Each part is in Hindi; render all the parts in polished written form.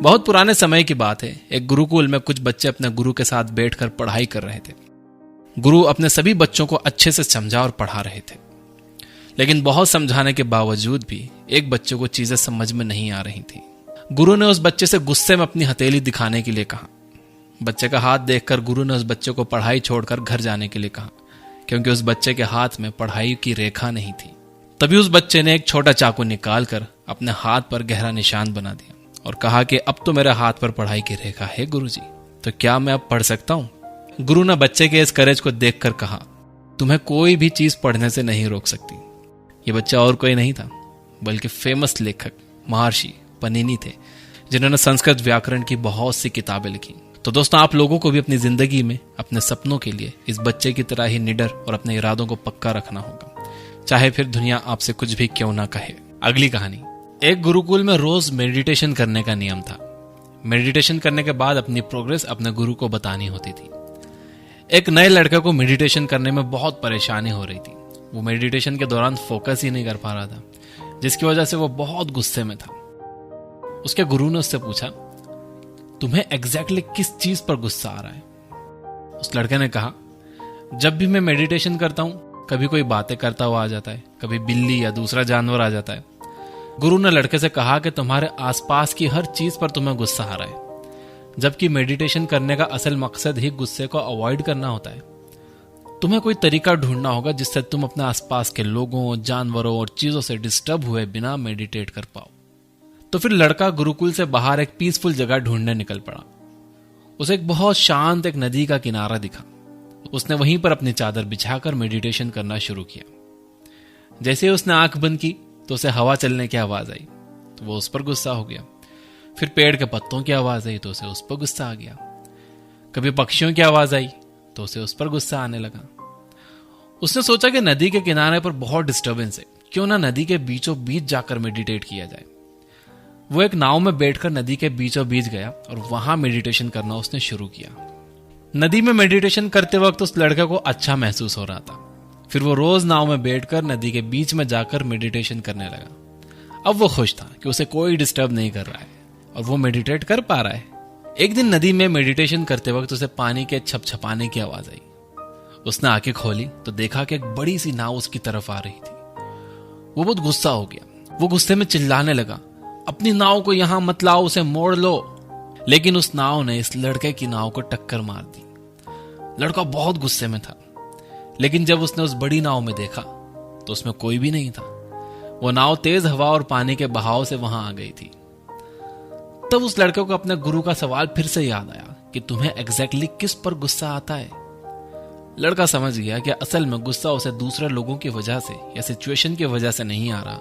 बहुत पुराने समय की बात है। एक गुरुकुल में कुछ बच्चे अपने गुरु के साथ बैठकर पढ़ाई कर रहे थे। गुरु अपने सभी बच्चों को अच्छे से समझा और पढ़ा रहे थे, लेकिन बहुत समझाने के बावजूद भी एक बच्चे को चीजें समझ में नहीं आ रही थी। गुरु ने उस बच्चे से गुस्से में अपनी हथेली दिखाने के लिए कहा। बच्चे का हाथ देखकर गुरु ने उस बच्चे को पढ़ाई छोड़कर घर जाने के लिए कहा, क्योंकि उस बच्चे के हाथ में पढ़ाई की रेखा नहीं थी। तभी उस बच्चे ने एक छोटा चाकू निकालकर अपने हाथ पर गहरा निशान बना दिया और कहा कि अब तो मेरे हाथ पर पढ़ाई की रेखा है गुरुजी, तो क्या मैं अब पढ़ सकता हूं? गुरु ने बच्चे के इस करेज को देखकर कहा, तुम्हें कोई भी चीज पढ़ने से नहीं रोक सकती। ये बच्चा और कोई नहीं था बल्कि फेमस लेखक महर्षि पनिनी थे, जिन्होंने संस्कृत व्याकरण की बहुत सी किताबें लिखी। तो दोस्तों, आप लोगों को भी अपनी जिंदगी में अपने सपनों के लिए इस बच्चे की तरह ही निडर और अपने इरादों को पक्का रखना होगा, चाहे फिर दुनिया आपसे कुछ भी क्यों ना कहे। अगली कहानी। एक गुरुकुल में रोज मेडिटेशन करने का नियम था। मेडिटेशन करने के बाद अपनी प्रोग्रेस अपने गुरु को बतानी होती थी। एक नए लड़के को मेडिटेशन करने में बहुत परेशानी हो रही थी। वो मेडिटेशन के दौरान फोकस ही नहीं कर पा रहा था, जिसकी वजह से वो बहुत गुस्से में था। उसके गुरु ने उससे पूछा, तुम्हें एग्जैक्टली किस चीज पर गुस्सा आ रहा है? उस लड़के ने कहा, जब भी मैं मेडिटेशन करता हूं कभी कोई बातें करता हुआ आ जाता है, कभी बिल्ली या दूसरा जानवर आ जाता है। गुरु ने लड़के से कहा कि तुम्हारे आसपास की हर चीज पर तुम्हें गुस्सा आ रहा है, जबकि मेडिटेशन करने का असल मकसद ही गुस्से को अवॉइड करना होता है। तुम्हें कोई तरीका ढूंढना होगा जिससे तुम अपने आसपास के लोगों, जानवरों और चीजों से डिस्टर्ब हुए बिना मेडिटेट कर पाओ। तो फिर लड़का गुरुकुल से बाहर एक पीसफुल जगह ढूंढने निकल पड़ा। उसे एक बहुत शांत एक नदी का किनारा दिखा। उसने वहीं पर अपनी चादर बिछाकर मेडिटेशन करना शुरू किया। जैसे ही उसने आंख बंद की तो उसे हवा चलने की आवाज आई, तो वो उस पर गुस्सा हो गया। फिर पेड़ के पत्तों की आवाज आई तो उसे उस पर गुस्सा आ गया। कभी पक्षियों की आवाज आई तो उसे उस पर गुस्सा आने लगा। उसने सोचा कि नदी के किनारे पर बहुत डिस्टर्बेंस है, क्यों ना नदी के बीचों बीच जाकर मेडिटेट किया जाए। वो एक नाव में बैठकर नदी के बीचों बीच गया और वहां मेडिटेशन करना उसने शुरू किया। नदी में मेडिटेशन करते वक्त उस लड़के को अच्छा महसूस हो रहा था। फिर वो रोज नाव में बैठकर नदी के बीच में जाकर मेडिटेशन करने लगा। अब वो खुश था कि उसे कोई डिस्टर्ब नहीं कर रहा है और वो मेडिटेट कर पा रहा है। एक दिन नदी में मेडिटेशन करते वक्त उसे पानी के छपछपाने की आवाज आई। उसने आंखें खोली तो देखा कि एक बड़ी सी नाव उसकी तरफ आ रही थी। वो बहुत गुस्सा हो गया। वो गुस्से में चिल्लाने लगा, अपनी नाव को यहां मत लाओ, उसे मोड़ लो। लेकिन उस नाव ने इस लड़के की नाव को टक्कर मार दी। लड़का बहुत गुस्से में था, लेकिन जब उसने उस बड़ी नाव में देखा तो उसमें कोई भी नहीं था। वो नाव तेज हवा और पानी के बहाव से वहां आ गई थी। तब उस लड़के को अपने गुरु का सवाल फिर से याद आया कि तुम्हें एग्जैक्टली किस पर गुस्सा आता है। लड़का समझ गया कि असल में गुस्सा उसे दूसरे लोगों की वजह से या सिचुएशन की वजह से नहीं आ रहा,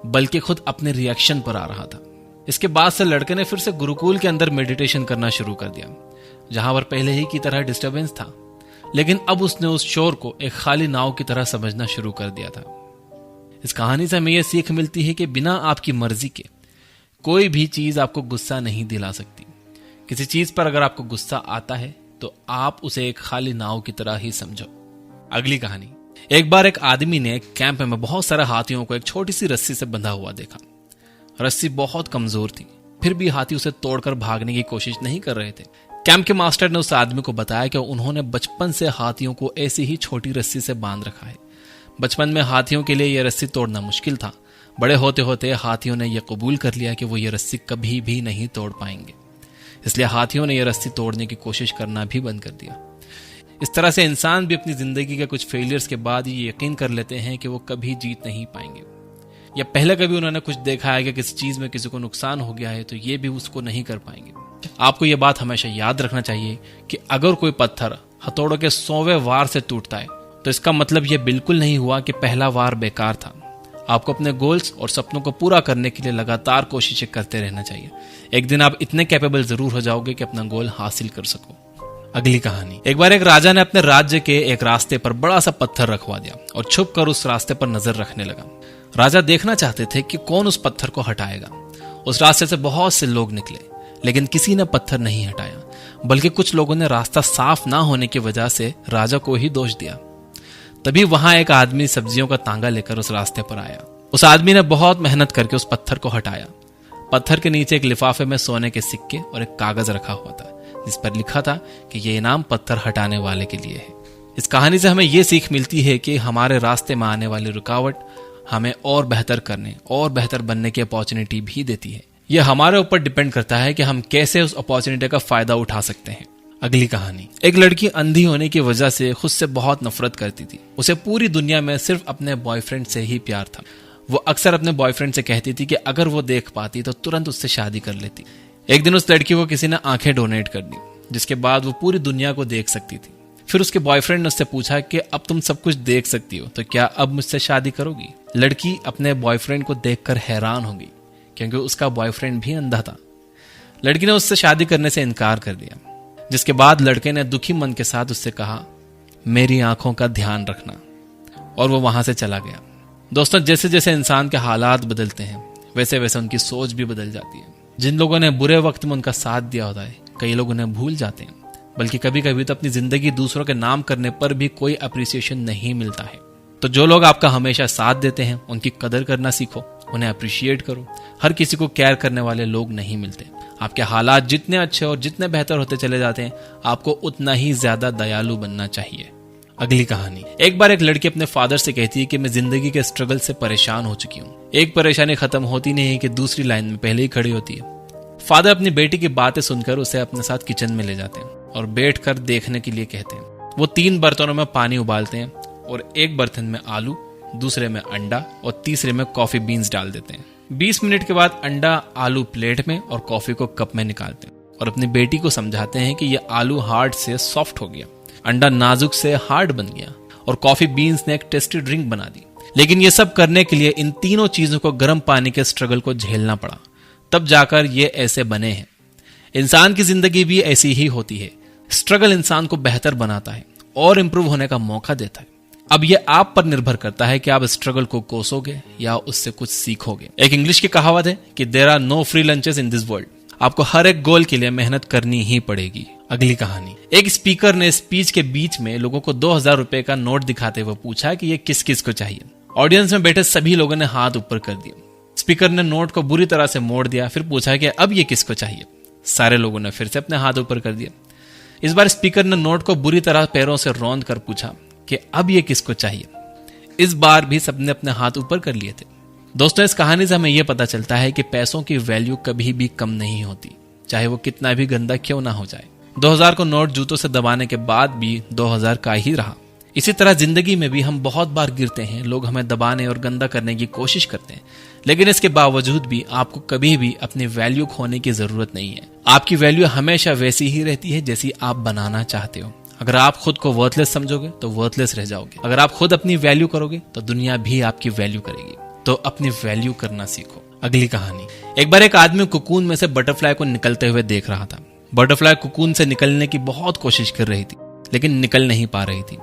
बल्कि खुद अपने रिएक्शन पर आ रहा था। इसके बाद से लड़के ने फिर से गुरुकुल के अंदर मेडिटेशन करना शुरू कर दिया, जहां पर पहले ही की तरह डिस्टरबेंस था, लेकिन अब उसने उस शोर को एक खाली नाव की तरह समझना शुरू कर दिया था। इस कहानी से हमें यह सीख मिलती है कि बिना आपकी मर्जी के कोई भी चीज आपको गुस्सा नहीं दिला सकती। किसी चीज पर अगर आपको गुस्सा आता है तो आप उसे एक खाली नाव की तरह ही समझो। अगली कहानी। एक बार एक आदमी ने एक कैंप में बहुत सारे हाथियों को एक छोटी सी रस्सी से बंधा हुआ देखा। रस्सी बहुत कमजोर थी, फिर भी हाथी उसे तोड़कर भागने की कोशिश नहीं कर रहे थे। कैंप के मास्टर ने उस आदमी को बताया कि उन्होंने बचपन से हाथियों को ऐसी ही छोटी रस्सी से बांध रखा है। बचपन में हाथियों के लिए यह रस्सी तोड़ना मुश्किल था। बड़े होते होते हाथियों ने यह कबूल कर लिया कि वो ये रस्सी कभी भी नहीं तोड़ पाएंगे, इसलिए हाथियों ने यह रस्सी तोड़ने की कोशिश करना भी बंद कर दिया। इस तरह से इंसान भी अपनी जिंदगी के कुछ फेलियर्स के बाद ये यकीन कर लेते हैं कि वो कभी जीत नहीं पाएंगे, या पहले कभी उन्होंने कुछ देखा है कि किसी चीज में किसी को नुकसान हो गया है तो ये भी उसको नहीं कर पाएंगे। आपको यह बात हमेशा याद रखना चाहिए कि अगर कोई पत्थर हथौड़ों के 100वें वार से टूटता है तो इसका मतलब यह बिल्कुल नहीं हुआ कि पहला वार बेकार था। आपको अपने गोल्स और सपनों को पूरा करने के लिए लगातार कोशिशें करते रहना चाहिए। एक दिन आप इतने कैपेबल जरूर हो जाओगे कि अपना गोल हासिल कर सको। अगली कहानी। एक बार एक राजा ने अपने राज्य के एक रास्ते पर बड़ा सा पत्थर रखवा दिया और छुप कर उस रास्ते पर नजर रखने लगा। राजा देखना चाहते थे कि कौन उस पत्थर को हटाएगा। उस रास्ते से बहुत से लोग निकले, लेकिन किसी ने पत्थर नहीं हटाया, बल्कि कुछ लोगों ने रास्ता साफ ना होने की वजह से राजा को ही दोष दिया। तभी वहां एक आदमी सब्जियों का तांगा लेकर उस रास्ते पर आया। उस आदमी ने बहुत मेहनत करके उस पत्थर को हटाया। पत्थर के नीचे एक लिफाफे में सोने के सिक्के और एक कागज रखा हुआ था जिस पर लिखा था कि ये इनाम पत्थर हटाने वाले के लिए है। इस कहानी से हमें ये सीख मिलती है कि हमारे रास्ते में आने वाली रुकावट हमें और बेहतर करने और बेहतर बनने की अपॉर्चुनिटी भी देती है। यह हमारे ऊपर डिपेंड करता है कि हम कैसे उस अपॉर्चुनिटी का फायदा उठा सकते हैं। अगली कहानी। एक लड़की अंधी होने की वजह से खुद से बहुत नफरत करती थी। उसे पूरी दुनिया में सिर्फ अपने बॉयफ्रेंड से ही प्यार था। वो अक्सर अपने बॉयफ्रेंड से कहती थी कि अगर वो देख पाती तो तुरंत उससे शादी कर लेती। एक दिन उस लड़की को किसी ने आंखें डोनेट कर दी, जिसके बाद वो पूरी दुनिया को देख सकती थी। फिर उसके बॉयफ्रेंड ने उससे पूछा कि अब तुम सब कुछ देख सकती हो तो क्या अब मुझसे शादी करोगी? लड़की अपने बॉयफ्रेंड को देखकर हैरान हो गई क्योंकि उसका बॉयफ्रेंड भी अंधा था। लड़की ने उससे शादी करने से इनकार कर दिया, जिसके बाद लड़के ने दुखी मन के साथ उससे कहा, मेरी आंखों का ध्यान रखना, और वो वहां से चला गया। दोस्तों, जैसे जैसे इंसान के हालात बदलते हैं वैसे वैसे उनकी सोच भी बदल जाती है। जिन लोगों ने बुरे वक्त में उनका साथ दिया होता है कई लोग उन्हें भूल जाते हैं, बल्कि कभी कभी तो अपनी जिंदगी दूसरों के नाम करने पर भी कोई अप्रिसिएशन नहीं मिलता है। तो जो लोग आपका हमेशा साथ देते हैं उनकी कदर करना सीखो, उन्हें अप्रिशिएट करो। हर किसी को केयर करने वाले लोग नहीं मिलते। आपके हालात जितने अच्छे और जितने बेहतर होते चले जाते हैं आपको उतना ही ज्यादा दयालु बनना चाहिए। अगली कहानी। एक बार एक लड़की अपने फादर से कहती है कि मैं जिंदगी के स्ट्रगल से परेशान हो चुकी हूँ। एक परेशानी खत्म होती नहीं है कि दूसरी लाइन में पहले ही खड़ी होती है। फादर अपनी बेटी की बातें सुनकर उसे अपने साथ किचन में ले जाते हैं और बैठकर देखने के लिए कहते हैं। वो 3 बर्तनों में पानी उबालते हैं और एक बर्तन में आलू, दूसरे में अंडा और तीसरे में कॉफी बीन्स डाल देते हैं। 20 मिनट के बाद अंडा आलू प्लेट में और कॉफी को कप में निकालते हैं और अपनी बेटी को समझाते हैं कि यह आलू हार्ड से सॉफ्ट हो गया, अंडा नाजुक से हार्ड बन गया और कॉफी बीन्स ने एक टेस्टी ड्रिंक बना दी। लेकिन ये सब करने के लिए इन तीनों चीजों को गर्म पानी के स्ट्रगल को झेलना पड़ा, तब जाकर ये ऐसे बने हैं। इंसान की जिंदगी भी ऐसी ही होती है। स्ट्रगल इंसान को बेहतर बनाता है और इंप्रूव होने का मौका देता है। अब यह आप पर निर्भर करता है कि आप स्ट्रगल को कोसोगे या उससे कुछ सीखोगे। एक इंग्लिश की कहावत है कि there are no free lunches in this world. आपको हर एक गोल के लिए मेहनत करनी ही पड़ेगी। अगली कहानी। एक स्पीकर ने स्पीच के बीच में लोगों को 2000 रुपए का नोट दिखाते हुए पूछा कि ये किस किस को चाहिए। ऑडियंस में बैठे सभी लोगों ने हाथ ऊपर कर दिया। स्पीकर ने नोट को बुरी तरह से मोड़ दिया, फिर पूछा कि अब ये किसको चाहिए। सारे लोगों ने फिर से अपने हाथ ऊपर कर दिया। इस बार स्पीकर ने नोट को बुरी तरह पैरों से रौंद कर पूछा कि अब ये किसको चाहिए। इस बार भी सबने अपने हाथ ऊपर कर लिए थे। दोस्तों, इस कहानी से हमें यह पता चलता है कि पैसों की वैल्यू कभी भी कम नहीं होती, चाहे वो कितना भी गंदा क्यों ना हो जाए। 2000 को नोट जूतों से दबाने के बाद भी 2000 का ही रहा। इसी तरह जिंदगी में भी हम बहुत बार गिरते हैं, लोग हमें दबाने और गंदा करने की कोशिश करते हैं, लेकिन इसके बावजूद भी आपको कभी भी अपनी वैल्यू खोने की जरूरत नहीं है। आपकी वैल्यू हमेशा वैसी ही रहती है जैसी आप बनाना चाहते हो। अगर आप खुद को वर्थलेस समझोगे तो वर्थलेस रह जाओगे। अगर आप खुद अपनी वैल्यू करोगे तो दुनिया भी आपकी वैल्यू करेगी। तो अपनी वैल्यू करना सीखो। अगली कहानी। एक बार एक आदमी कुकून में से बटरफ्लाई को निकलते हुए देख रहा था। बटरफ्लाई कुकून से निकलने की बहुत कोशिश कर रही थी, लेकिन निकल नहीं पा रही थी।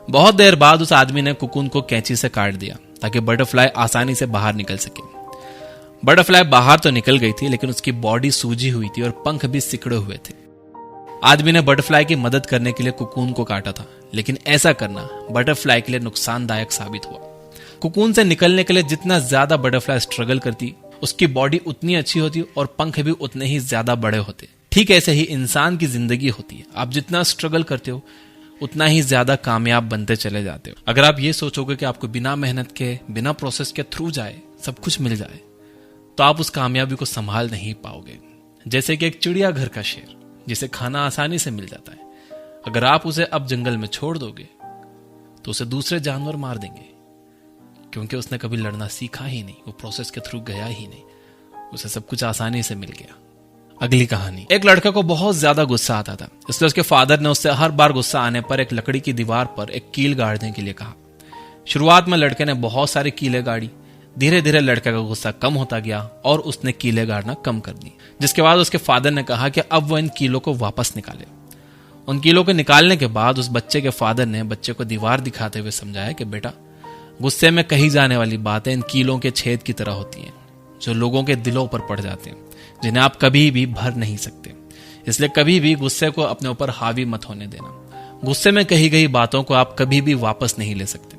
बहुत देर बाद उस आदमी ने कुकून को कैंची से काट दिया ताकि बटरफ्लाई आसानी से बाहर निकल सके। बटरफ्लाई बाहर तो निकल गई थी, लेकिन उसकी बॉडी सूजी हुई थी और पंख भी सिकड़े हुए थे। आदमी ने बटरफ्लाई की मदद करने के लिए कुकून को काटा था, लेकिन ऐसा करना बटरफ्लाई के लिए नुकसानदायक साबित हुआ। कुकून से निकलने के लिए जितना ज्यादा बटरफ्लाई स्ट्रगल करती, उसकी बॉडी उतनी अच्छी होती और पंख भी उतने ही ज्यादा बड़े होते। ठीक ऐसे ही इंसान की जिंदगी होती है। आप जितना स्ट्रगल करते हो उतना ही ज्यादा कामयाब बनते चले जाते हो। अगर आप ये सोचोगे कि आपको बिना मेहनत के, बिना प्रोसेस के थ्रू जाए सब कुछ मिल जाए, तो आप उस कामयाबी को संभाल नहीं पाओगे। जैसे कि एक चिड़ियाघर का शेर जिसे खाना आसानी से मिल जाता है, अगर आप उसे अब जंगल में छोड़ दोगे तो उसे दूसरे जानवर मार देंगे, क्योंकि उसने कभी लड़ना सीखा ही नहीं, वो प्रोसेस के थ्रू गया ही नहीं, उसे सब कुछ आसानी से मिल गया। अगली कहानी। एक लड़के को बहुत ज्यादा गुस्सा आता था, इसलिए उसके फादर ने उससे हर बार गुस्सा आने पर एक लकड़ी की दीवार पर एक कील गाड़ने के लिए कहा। शुरुआत में लड़के ने बहुत सारी कीलें गाड़ी। धीरे धीरे लड़के का गुस्सा कम होता गया और उसने कीलें गाड़ना कम कर दी, जिसके बाद उसके फादर ने कहा कि अब वो इन कीलों को वापस निकाले। उन कीलों को निकालने के बाद उस बच्चे के फादर ने बच्चे को दीवार दिखाते हुए समझाया कि बेटा, गुस्से में कही जाने वाली बातें इन कीलों के छेद की तरह होती हैं, जो लोगों के दिलों पर पड़ जाते हैं, जिन्हें आप कभी भी भर नहीं सकते। इसलिए कभी भी गुस्से को अपने ऊपर हावी मत होने देना। गुस्से में कही गई बातों को आप कभी भी वापस नहीं ले सकते।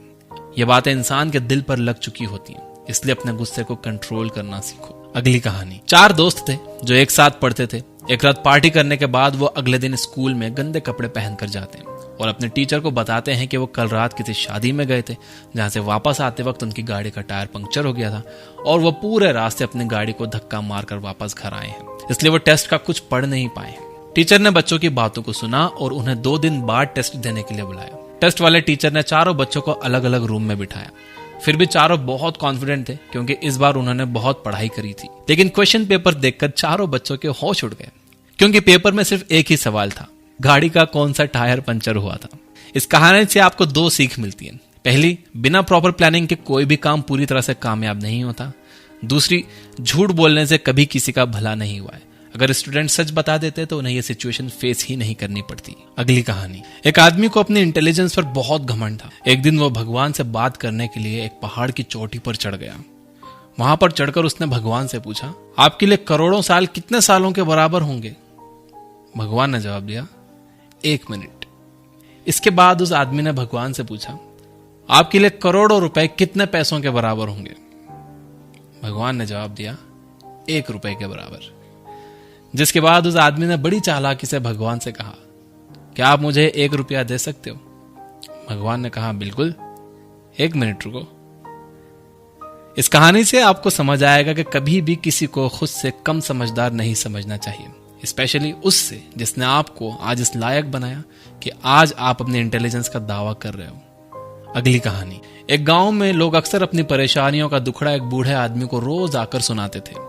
ये बातें इंसान के दिल पर लग चुकी होती हैं, इसलिए अपने गुस्से को कंट्रोल करना सीखो। अगली कहानी। 4 दोस्त थे जो एक साथ पढ़ते थे। एक रात पार्टी करने के बाद वो अगले दिन स्कूल में गंदे कपड़े पहनकर जाते हैं और अपने टीचर को बताते हैं कि वो कल रात किसी शादी में गए थे जहां से वापस आते वक्त उनकी गाड़ी का टायर पंक्चर हो गया था और वो पूरे रास्ते अपनी गाड़ी को धक्का मारकर वापस घर आए हैं, इसलिए वो टेस्ट का कुछ पढ़ नहीं पाए। टीचर ने बच्चों की बातों को सुना और उन्हें 2 दिन बाद टेस्ट देने के लिए बुलाया। टेस्ट वाले टीचर ने चारों बच्चों को अलग अलग रूम में बिठाया। फिर भी चारों बहुत कॉन्फिडेंट थे क्योंकि इस बार उन्होंने बहुत पढ़ाई करी थी। लेकिन क्वेश्चन पेपर देखकर चारों बच्चों के होश उड़ गए क्योंकि पेपर में सिर्फ एक ही सवाल था, गाड़ी का कौन सा टायर पंचर हुआ था। इस कहानी से आपको 2 सीख मिलती है। पहली, बिना प्रॉपर प्लानिंग के कोई भी काम पूरी तरह से कामयाब नहीं होता। दूसरी, झूठ बोलने से कभी किसी का भला नहीं हुआ है। अगर स्टूडेंट सच बता देते तो उन्हें यह सिचुएशन फेस ही नहीं करनी पड़ती। अगली कहानी। एक आदमी को अपने इंटेलिजेंस पर बहुत घमंड था। एक दिन वो भगवान से बात करने के लिए एक पहाड़ की चोटी पर चढ़ गया। वहां पर चढ़कर उसने भगवान से पूछा, आपके लिए करोड़ों साल कितने सालों के बराबर होंगे? भगवान ने जवाब दिया, 1 मिनट। इसके बाद उस आदमी ने भगवान से पूछा, आपके लिए करोड़ों रुपए कितने पैसों के बराबर होंगे? भगवान ने जवाब दिया, 1 रुपए के बराबर। जिसके बाद उस आदमी ने बड़ी चालाकी से भगवान से कहा, क्या आप मुझे 1 रुपया दे सकते हो? भगवान ने कहा, बिल्कुल, 1 मिनट रुको। इस कहानी से आपको समझ आएगा कि कभी भी किसी को खुद से कम समझदार नहीं समझना चाहिए, स्पेशली उससे जिसने आपको आज इस लायक बनाया कि आज आप अपने इंटेलिजेंस का दावा कर रहे हो। अगली कहानी। एक गांव में लोग अक्सर अपनी परेशानियों का दुखड़ा एक बूढ़े आदमी को रोज आकर सुनाते थे।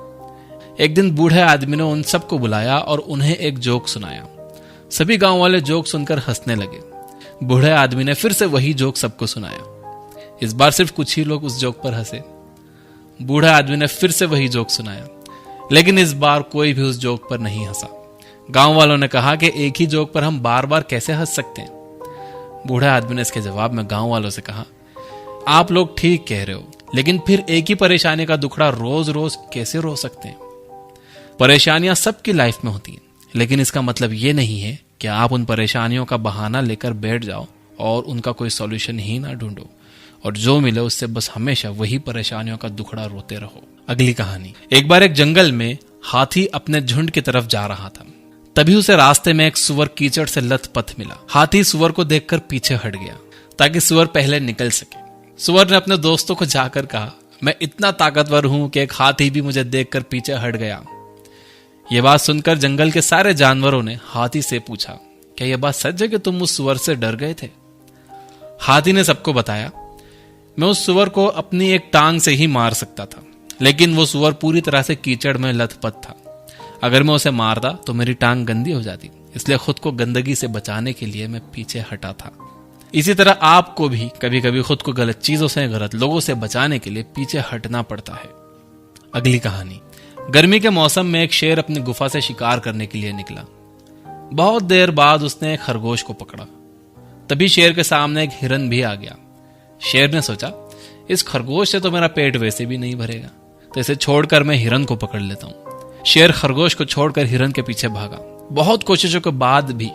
एक दिन बूढ़े आदमी ने उन सबको बुलाया और उन्हें एक जोक सुनाया। सभी गांव वाले जोक सुनकर हंसने लगे। बूढ़े आदमी ने फिर से वही जोक सबको सुनाया। इस बार सिर्फ कुछ ही लोग उस जोक पर हंसे। बूढ़े आदमी ने फिर से वही जोक सुनाया, लेकिन इस बार कोई भी उस जोक पर नहीं हंसा। गांव वालों ने कहा कि एक ही जोक पर हम बार बार कैसे हंस सकते हैं? बूढ़े आदमी ने इसके जवाब में गांव वालों से कहा, आप लोग ठीक कह रहे हो, लेकिन फिर एक ही परेशानी का दुखड़ा रोज रोज कैसे रो सकते हैं? परेशानियां सबकी लाइफ में होती हैं, लेकिन इसका मतलब ये नहीं है कि आप उन परेशानियों का बहाना लेकर बैठ जाओ और उनका कोई सॉल्यूशन ही ना ढूंढो और जो मिले उससे बस हमेशा वही परेशानियों का दुखड़ा रोते रहो। अगली कहानी। एक बार एक जंगल में हाथी अपने झुंड की तरफ जा रहा था। तभी उसे रास्ते में एक सुअर कीचड़ से लथपथ मिला। हाथी सुअर को देखकर पीछे हट गया ताकि सुअर पहले निकल सके। सुअर ने अपने दोस्तों को जाकर कहा, मैं इतना ताकतवर हूं कि एक हाथी भी मुझे देखकर पीछे हट गया। यह बात सुनकर जंगल के सारे जानवरों ने हाथी से पूछा, क्या यह बात सच है कि तुम उस सुअर से डर गए थे? हाथी ने सबको बताया, मैं उस सुअर को अपनी एक टांग से ही मार सकता था, लेकिन वो सुअर पूरी तरह से कीचड़ में लथपथ था। अगर मैं उसे मारता तो मेरी टांग गंदी हो जाती, इसलिए खुद को गंदगी से बचाने के लिए मैं पीछे हटा था। इसी तरह आपको भी कभी कभी खुद को गलत चीजों से, गलत लोगों से बचाने के लिए पीछे हटना पड़ता है। अगली कहानी। गर्मी के मौसम में एक शेर अपनी गुफा से शिकार करने के लिए निकला। बहुत देर बाद उसने एक खरगोश को पकड़ा। तभी शेर के सामने एक हिरन भी आ गया। शेर ने सोचा, इस खरगोश से तो मेरा पेट वैसे भी नहीं भरेगा, तो इसे छोड़कर मैं हिरन को पकड़ लेता हूं। शेर खरगोश को छोड़कर हिरन के पीछे भागा। बहुत कोशिशों के बाद भी